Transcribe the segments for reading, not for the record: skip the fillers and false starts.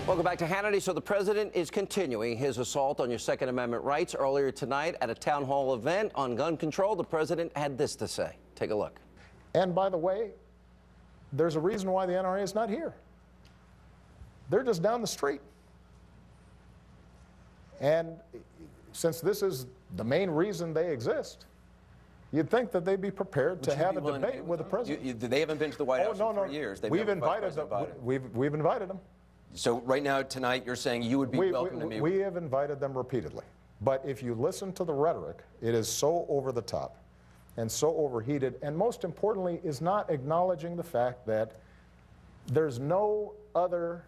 Welcome back to Hannity. So the president is continuing his assault on your Second Amendment rights. Earlier tonight at a town hall event on gun control, the president had this to say. Take a look. And by the way, there's a reason why the NRA is not here. They're just down the street. And since this is the main reason they exist, you'd think that they'd be prepared to have a debate with the president. They haven't been to the White House in 3 years. We've invited them. We've invited them. So right now, tonight, you're saying you would be welcome to meet. We have invited them repeatedly. But if you listen to the rhetoric, it is so over the top and so overheated, and most importantly, is not acknowledging the fact that there's no other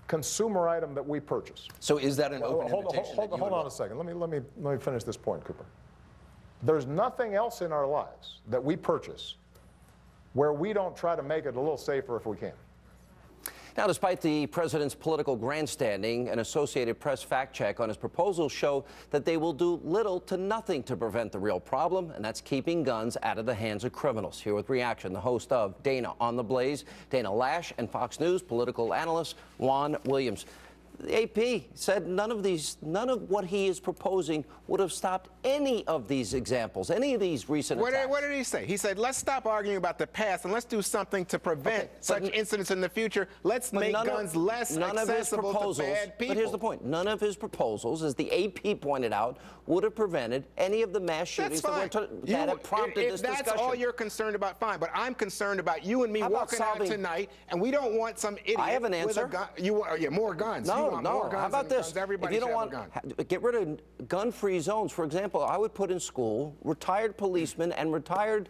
consumer item that we purchase. So is that an open invitation? Hold on a second. Let me finish this point, Cooper. There's nothing else in our lives that we purchase where we don't try to make it a little safer if we can. Now, despite the president's political grandstanding, an Associated Press fact check on his proposals show that they will do little to nothing to prevent the real problem, and that's keeping guns out of the hands of criminals. Here with reaction, the host of Dana on the Blaze, Dana Loesch, and Fox News political analyst Juan Williams. The AP said none of what he is proposing would have stopped any of these examples, any of these recent attacks. What did he say? He said, let's stop arguing about the past and let's do something to prevent such incidents in the future. Let's make guns less accessible to bad people. But here's the point. None of his proposals, as the AP pointed out, would have prevented any of the mass shootings that have prompted this discussion. If that's all you're concerned about, fine. But I'm concerned about you and me walking out tonight, and we don't want some idiot I have an answer. with a gun. More guns. No. How about this? Everybody if you don't want, get rid of gun-free zones. For example, I would put in school retired policemen and retired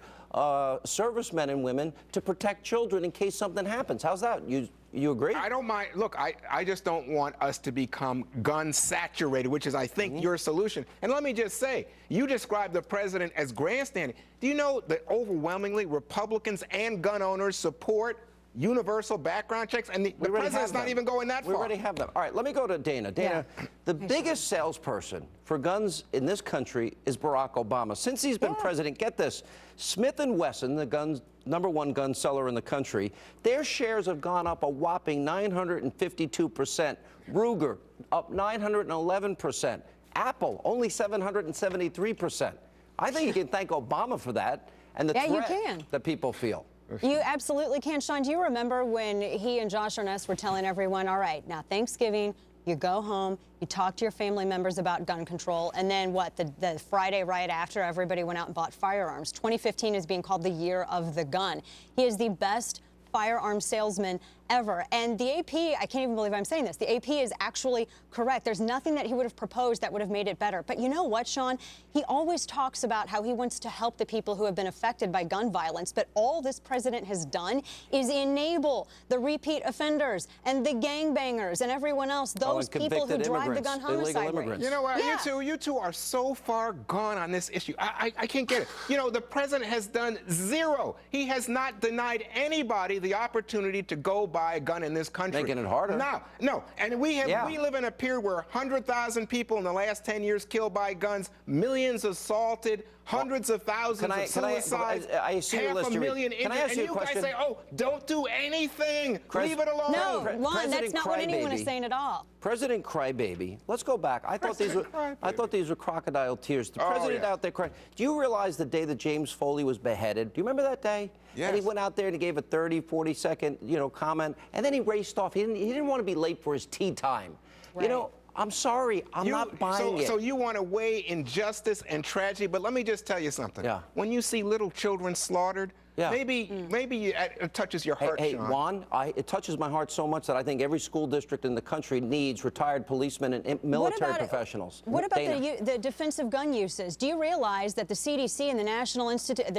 servicemen and women to protect children in case something happens. How's that? You agree? I don't mind. Look, I just don't want us to become gun-saturated, which is, I think, your solution. And let me just say, you described the president as grandstanding. Do you know that overwhelmingly Republicans and gun owners support universal background checks, and the president's not even going that far. We already have them. All right, let me go to Dana. Dana, the biggest salesperson for guns in this country is Barack Obama. Since he's been president, get this, Smith & Wesson, the #1 gun seller in the country, their shares have gone up a whopping 952%. Ruger up 911%. Apple only 773%. I think you can thank Obama for that and the threat that people feel. You absolutely can. Sean, do you remember when he and Josh Arness were telling everyone, all right, now Thanksgiving, you go home, you talk to your family members about gun control, and then what, the Friday right after, everybody went out and bought firearms. 2015 is being called the year of the gun. He is the best firearm salesman ever. And the AP, I can't even believe I'm saying this, the AP is actually correct. There's nothing that he would have proposed that would have made it better. But you know what, Sean? He always talks about how he wants to help the people who have been affected by gun violence, but all this president has done is enable the repeat offenders and the gangbangers and everyone else, those people who drive the gun homicide rate. You know what, you two are so far gone on this issue. I can't get it. You know, the president has done zero. He has not denied anybody the opportunity to go buy a gun in this country. Making it harder. No. And we live in a period where 100,000 people in the last 10 years killed by guns, millions assaulted, hundreds of thousands of suicides, half a million injured. And you guys say, oh, don't do anything. Leave it alone. No, Juan, that's not what anyone is saying at all. President Crybaby. Let's go back. I thought these were crocodile tears. The president out there crying. Do you realize the day that James Foley was beheaded? Do you remember that day? Yes. And he went out there and he gave a 30, 40-second, comment, and then he raced off. He didn't want to be late for his tea time. Right. You know, I'm sorry, I'm not buying it. So you want to weigh injustice and tragedy, but let me just tell you something. When you see little children slaughtered, maybe it touches your heart, Hey, Sean. Juan, it touches my heart so much that I think every school district in the country needs retired policemen and military professionals. What about the defensive gun uses? Do you realize that the CDC and the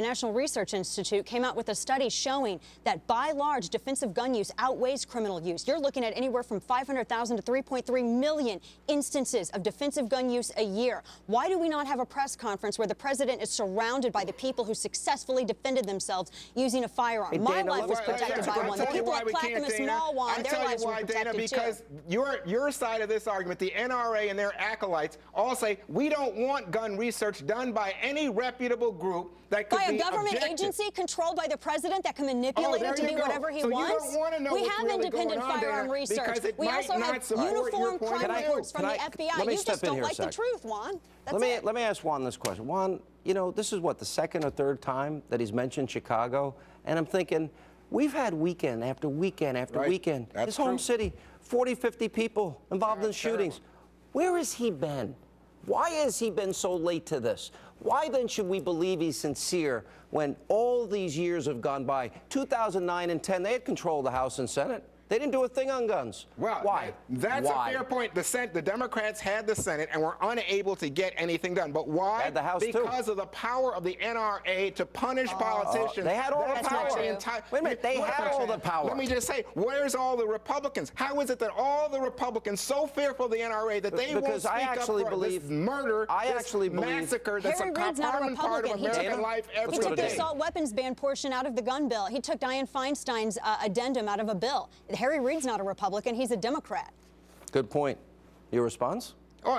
National Research Institute came out with a study showing that by large defensive gun use outweighs criminal use? You're looking at anywhere from 500,000 to 3.3 million instances of defensive gun use a year. Why do we not have a press conference where the president is surrounded by the people who successfully defended themselves themselves using a firearm. Hey, My Dana, life let was me- protected by one. The people at Clackamas Mall, Juan, their lives were protected because too. your side of this argument, the NRA and their acolytes, all say we don't want gun research done by any reputable group that could By be a government objective. agency controlled by the president that can manipulate there it to you be go. whatever he So you wants? don't wanna know We what's have really independent going on, firearm Dana, research. because it We might also not have support your uniform point of crime view. reports from the Can I- FBI. let me You step just in don't here a like the sec. truth, Juan. That's it. Let me ask Juan this question. Juan, you know, this is what, the second or third time that he's mentioned Chicago? And I'm thinking, we've had weekend after weekend after Right. weekend. That's His home true. city, 40, 50 people involved in That's shootings. terrible. Where has he been? Why has he been so late to this? Why then should we believe he's sincere when all these years have gone by? 2009 and 10, they had control of the House and Senate. They didn't do a thing on guns. Well, why? That's Why? a fair point. The Democrats had the Senate and were unable to get anything done. But why? They had the House, too. Because of the power of the NRA to punish politicians. They had all the That's power. not Wait a minute, they had all the power. Let me just say, where's all the Republicans? How is it that all the Republicans so fearful of the NRA that they won't Because speak I actually up for believe- this murder, I this actually believe- massacre that's Harry a Reid's not a common part of Republican. He took American a- life He every go to took the Dana. assault weapons ban portion out of the gun bill. He took Dianne Feinstein's addendum out of a bill. Harry Reid's not a Republican. He's a Democrat. Good point. Your response? Oh,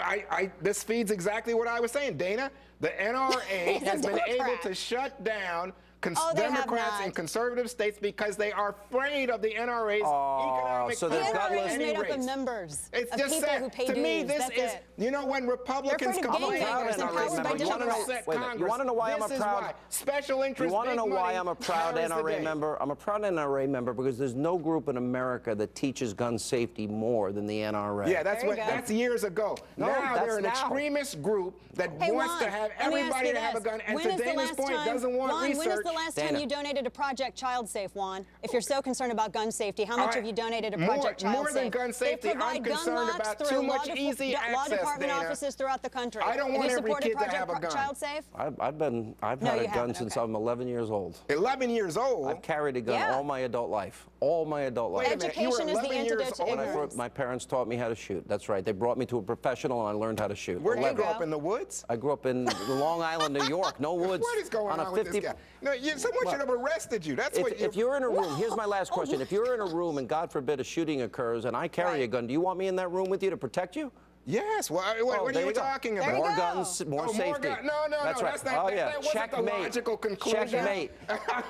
this feeds exactly what I was saying, Dana. The NRA He's a has been able Democrat. to shut down Oh, they have Democrats not. in conservative states because they are afraid of the NRA's economic so The they're power gutless. NRA at is any made up of rates. members, It's of just people sad. who pay To dues. me, this That's is, it. you know, when Republicans They're afraid of complain gangbangers that empowered by they You wanna know- upset wait a minute. Congress, You wanna know why I'm a this is proud- why. Special interest, You want to big know why money I'm a proud carries the NRA day. member? I'm a proud NRA member because there's no group in America that teaches gun safety more than the NRA. Yeah, that's There you what. go. That's years ago. No, now that's they're an now. extremist group that Hey, wants Juan, to have let me ask everybody you to have a this. gun, and When to is the Dana's last point, time- doesn't want Juan, research. when is the last time Dana. you donated to Project Child Safe, Juan? If you're so concerned about gun safety, how much All have right. you donated to More- Project Child more Safe? than gun safety, They I'm provide gun concerned locks about through too much easy law access, department Dana. offices throughout the country. I don't Have want you every supported kid to Project have a gun. Child Safe? I've No, had you a gun haven't, since okay. I'm 11 years old. 11 years old. I've carried a gun Yeah. all my adult life. All my adult life. Wait a minute, you were Education is the 11 years antidote to old. ignorance. My parents taught me how to shoot. That's right. They brought me to a professional and I learned how to shoot. Where did you 11. grow up, in the woods? I grew up in Long Island, New York. No woods. What is going on with this guy? No, someone should have arrested you. That's what If you're in a room, Whoa. here's my last question. If you're in a room and God forbid a shooting occurs and I carry Right. a gun, do you want me in that room with you to protect you? Yes. What are there you you go. talking There about? you More go. guns, more safety. No, That's right. that's not. Oh yeah. That wasn't the Checkmate. logical conclusion. Checkmate.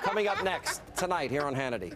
Coming up next tonight here on Hannity.